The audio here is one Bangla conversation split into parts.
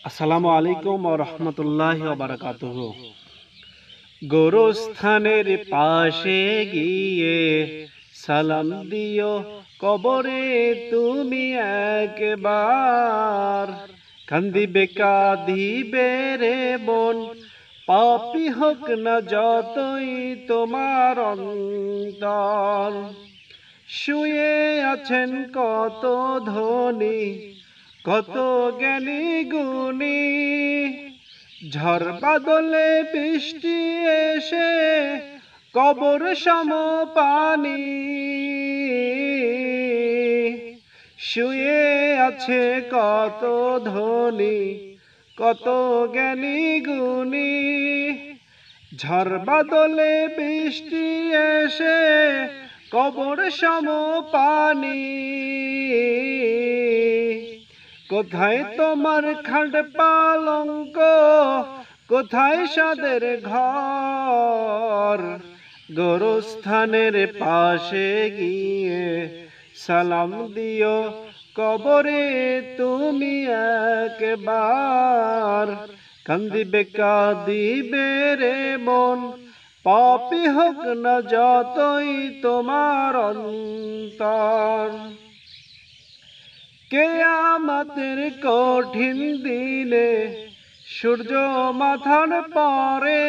আসসালামু আলাইকুম ওয়া রাহমাতুল্লাহি ওয়া বারাকাতুহু। গোরস্থানের পাশে গিয়ে সালাম দিও, কবরে তুমি একবার। কান্দিবে কাঁদিবে রে মন, পাপী হোক না যতই তোমার অন্তর। শুয়ে আছেন কত ধনী, কত জ্ঞানী গুণী, ঝড় বাদলে বৃষ্টি এসে কবর সম পানি। শুয়ে আছে কত ধনী, কত জ্ঞানী গুণী, ঝড় বাদলে বৃষ্টি এসে কবর সম পানি। কোথায় তোমার খাট পালঙ্ক, কোথায় সাদের ঘর? গোরস্থানের পাশে গিয়ে সালাম দিও, কবরে তুমি একবার। কান্দিবে কাঁদিবে রে মন, পাপী হোক না যতই তোমার অন্তর। কিয়ামতের কঠিন দিনে সূর্য মাথার পরে,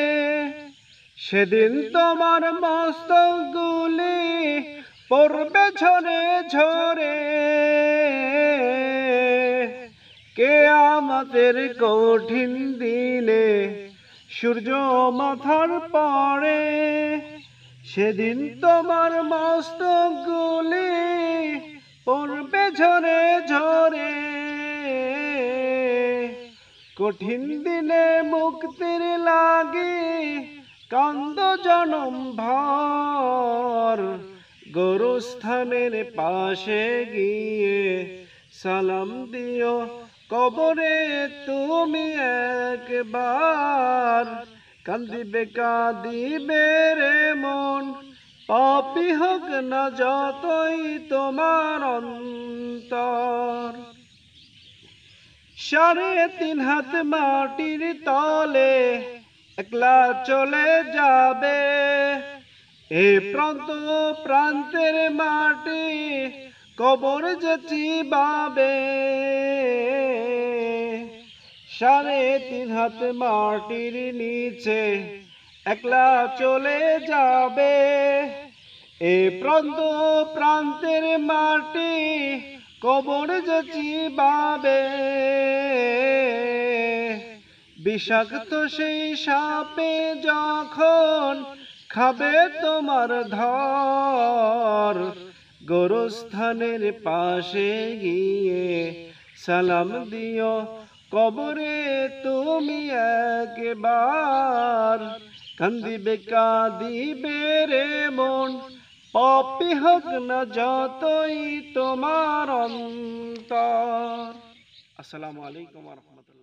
সেদিন তোমার মস্তকগুলি পড়বে ঝরে ঝরে। কিয়ামতের কঠিন দিনে সূর্য মাথার পরে, সেদিন তোমার মস্তকগুলি পড়বে ঝরে ঝরে। কঠিন দিনে মুক্তির লাগি কান্দ জনম ভর। গোরস্থানের পাশে গিয়ে সালাম দিও, কবরে তুমি একবার। কান্দিবে কাঁদিবে রে মন, পাপী হোক না যতই তোমার অন্তর। 3.5 হাত মাটির তলে একলা চলে যাবে, এ প্রান্ত প্রান্তের মাটি কবর যে চিবাবে। 3.5 হাত মাটির নিচে একলা চলে যাবে, এ প্রান্ত প্রান্তের মাটি কবর যে চিবাবে। বিষাক্ত সেই সাপে যখন খাবে তোমার ধর। গোরস্থানের পাশে গিয়ে সালাম দিও, কবরে তুমি একবার। কান্দিবে কাঁদিবে রে মন, পাপী হোক না যতই তোমার অন্তর। আসসালামু আলাইকুম ওয়া রাহমাতুল্লাহ।